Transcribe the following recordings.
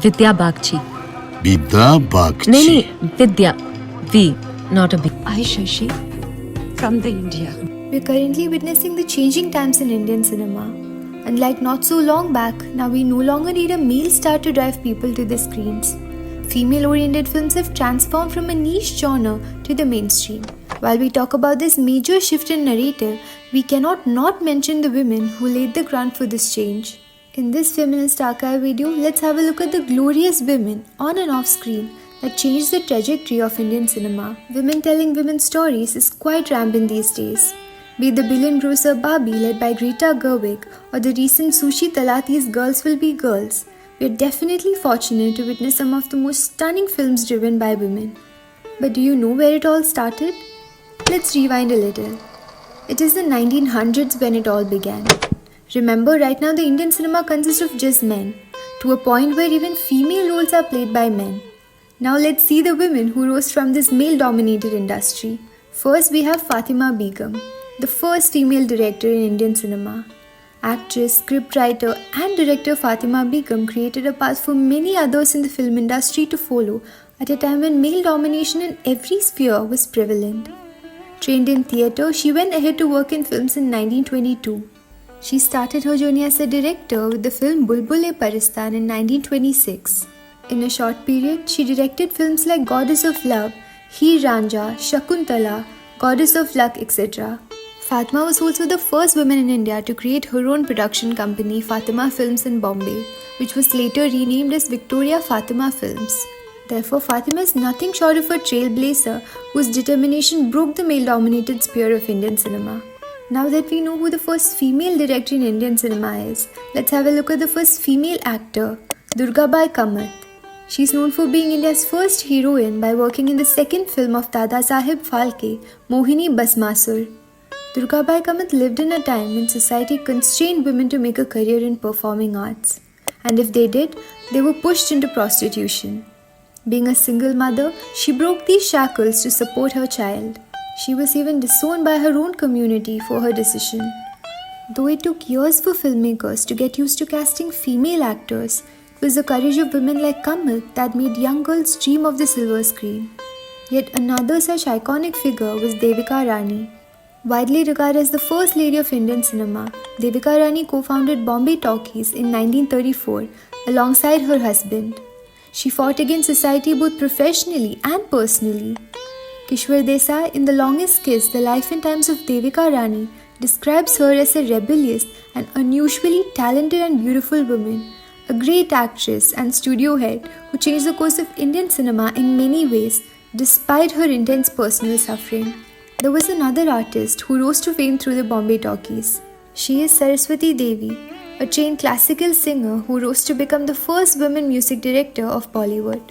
Vidya Bagchi. Vidya Bagchi. No, Vidya. V, not a B. I, Shashi, from the India. We're currently witnessing the changing times in Indian cinema. Unlike not so long back, now we no longer need a male star to drive people to the screens. Female-oriented films have transformed from a niche genre to the mainstream. While we talk about this major shift in narrative, we cannot not mention the women who laid the ground for this change. In this Feminist Archive video, let's have a look at the glorious women on and off screen that changed the trajectory of Indian cinema. Women telling women's stories is quite rampant these days. Be it the billion grosser Barbie led by Greta Gerwig or the recent Sushi Talati's Girls Will Be Girls, we are definitely fortunate to witness some of the most stunning films driven by women. But do you know where it all started? Let's rewind a little. It is the 1900s when it all began. Remember, right now the Indian cinema consists of just men, to a point where even female roles are played by men. Now let's see the women who rose from this male-dominated industry. First we have Fatima Begum, the first female director in Indian cinema. Actress, scriptwriter and director Fatima Begum created a path for many others in the film industry to follow at a time when male domination in every sphere was prevalent. Trained in theatre, she went ahead to work in films in 1922. She started her journey as a director with the film Bulbul-e-Paristan in 1926. In a short period, she directed films like Goddess of Love, Heer Ranjha, Shakuntala, Goddess of Luck, etc. Fatima was also the first woman in India to create her own production company, Fatima Films in Bombay, which was later renamed as Victoria Fatima Films. Therefore, Fatima is nothing short of a trailblazer whose determination broke the male-dominated sphere of Indian cinema. Now that we know who the first female director in Indian cinema is, let's have a look at the first female actor, Durgabai Kamath. She is known for being India's first heroine by working in the second film of Dada Saheb Phalke, Mohini Basmasur. Durgabai Kamath lived in a time when society constrained women to make a career in performing arts. And if they did, they were pushed into prostitution. Being a single mother, she broke these shackles to support her child. She was even disowned by her own community for her decision. Though it took years for filmmakers to get used to casting female actors, it was the courage of women like Kamath that made young girls dream of the silver screen. Yet another such iconic figure was Devika Rani. Widely regarded as the first lady of Indian cinema, Devika Rani co-founded Bombay Talkies in 1934 alongside her husband. She fought against society both professionally and personally. Kishwar Desai, in The Longest Kiss, The Life and Times of Devika Rani, describes her as a rebellious and unusually talented and beautiful woman, a great actress and studio head who changed the course of Indian cinema in many ways despite her intense personal suffering. There was another artist who rose to fame through the Bombay Talkies. She is Saraswati Devi, a trained classical singer who rose to become the first woman music director of Bollywood.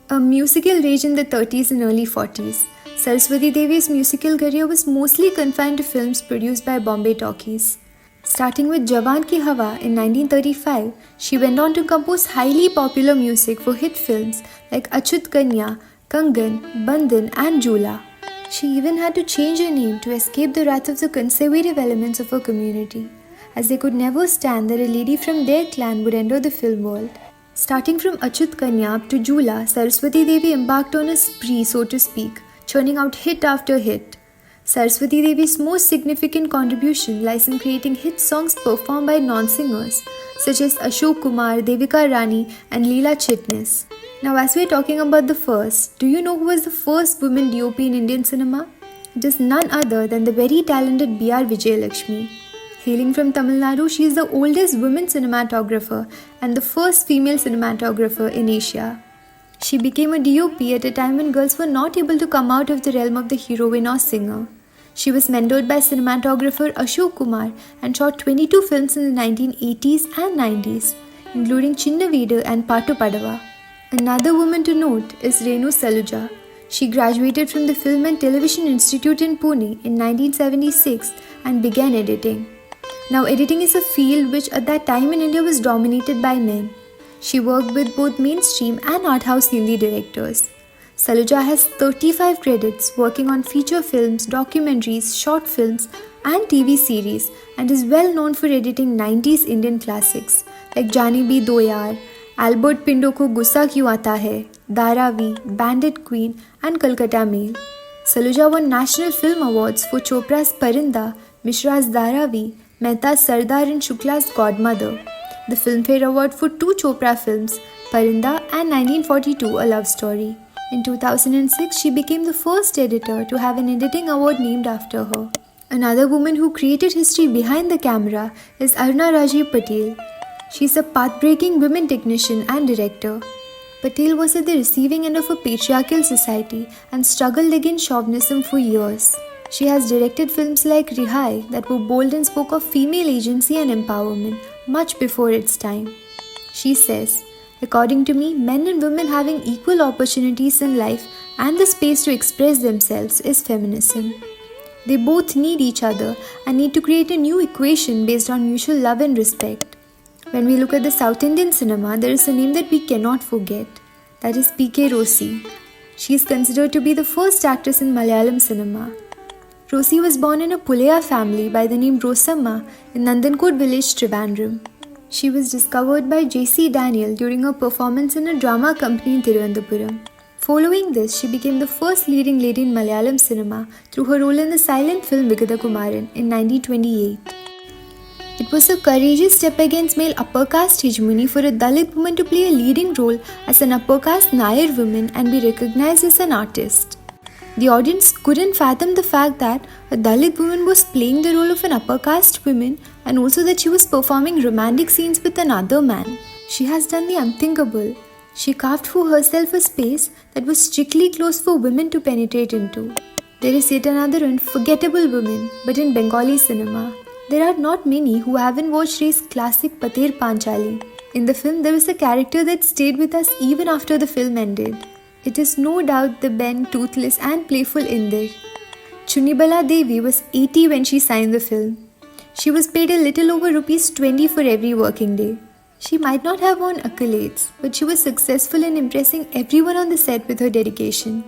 A musical rage in the 30s and early 40s, Saraswati Devi's musical career was mostly confined to films produced by Bombay Talkies. Starting with Jawan Ki Hawa in 1935, she went on to compose highly popular music for hit films like Achut Kanya, Kangan, Bandhan and Jhula. She even had to change her name to escape the wrath of the conservative elements of her community, as they could never stand that a lady from their clan would enter the film world. Starting from Achut Kanya up to Jhula, Saraswati Devi embarked on a spree, so to speak, churning out hit after hit. Saraswati Devi's most significant contribution lies in creating hit songs performed by non-singers such as Ashok Kumar, Devika Rani and Leela Chitnis. Now as we are talking about the first, do you know who was the first woman DOP in Indian cinema? It is none other than the very talented B.R. Vijayalakshmi. Hailing from Tamil Nadu, she is the oldest woman cinematographer and the first female cinematographer in Asia. She became a DOP at a time when girls were not able to come out of the realm of the heroine or singer. She was mentored by cinematographer Ashok Kumar and shot 22 films in the 1980s and 90s, including Chinna Veedu and Pattu Padava. Another woman to note is Renu Saluja. She graduated from the Film and Television Institute in Pune in 1976 and began editing. Now, editing is a field which at that time in India was dominated by men. She worked with both mainstream and art house Hindi directors. Saluja has 35 credits working on feature films, documentaries, short films and TV series and is well known for editing 90s Indian classics like Jani Bhi Do Yaar, Albert Pindo ko Gussa Kyun Aata Hai, Dharavi, Bandit Queen, and Calcutta Mail. Saluja won National Film Awards for Chopra's Parinda, Mishra's Dharavi, Mehta's Sardar, and Shukla's Godmother. The Filmfare Award for two Chopra films, Parinda and 1942, A Love Story. In 2006, she became the first editor to have an editing award named after her. Another woman who created history behind the camera is Aruna Rajiv Patel. She's a path-breaking women technician and director. Patel was at the receiving end of a patriarchal society and struggled against chauvinism for years. She has directed films like Rihai that were bold and spoke of female agency and empowerment much before its time. She says, according to me, men and women having equal opportunities in life and the space to express themselves is feminism. They both need each other and need to create a new equation based on mutual love and respect. When we look at the South Indian cinema, there is a name that we cannot forget. That is P.K. Rosie. She is considered to be the first actress in Malayalam cinema. Rosie was born in a Pulaya family by the name Rosamma in Nandankot village, Trivandrum. She was discovered by J.C. Daniel during her performance in a drama company in Thiruvananthapuram. Following this, she became the first leading lady in Malayalam cinema through her role in the silent film Vigada Kumaran in 1928. It was a courageous step against male upper caste hegemony for a Dalit woman to play a leading role as an upper caste Nair woman and be recognized as an artist. The audience couldn't fathom the fact that a Dalit woman was playing the role of an upper caste woman and also that she was performing romantic scenes with another man. She has done the unthinkable. She carved for herself a space that was strictly closed for women to penetrate into. There is yet another unforgettable woman, but in Bengali cinema. There are not many who haven't watched Ray's classic Pater Panchali. In the film, there is a character that stayed with us even after the film ended. It is no doubt the bent, toothless and playful Indir. Chunibala Devi was 80 when she signed the film. She was paid a little over ₹20 for every working day. She might not have won accolades, but she was successful in impressing everyone on the set with her dedication.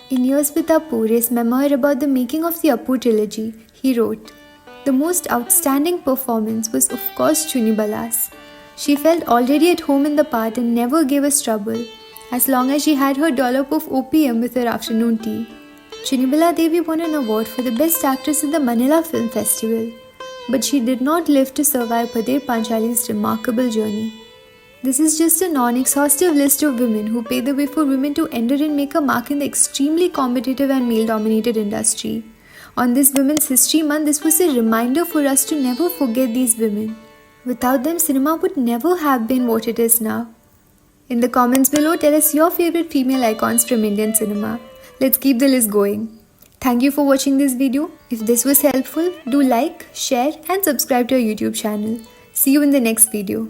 In Years with Apu, Ray's memoir about the making of the Apu trilogy, he wrote, "The most outstanding performance was of course Chunibala's. She felt already at home in the part and never gave us trouble, as long as she had her dollop of opium with her afternoon tea." Chunibala Devi won an award for the best actress at the Manila Film Festival, but she did not live to survive Pater Panchali's remarkable journey. This is just a non-exhaustive list of women who paved the way for women to enter and make a mark in the extremely competitive and male-dominated industry. On this Women's History Month, this was a reminder for us to never forget these women. Without them, cinema would never have been what it is now. In the comments below, tell us your favorite female icons from Indian cinema. Let's keep the list going. Thank you for watching this video. If this was helpful, do like, share and subscribe to our YouTube channel. See you in the next video.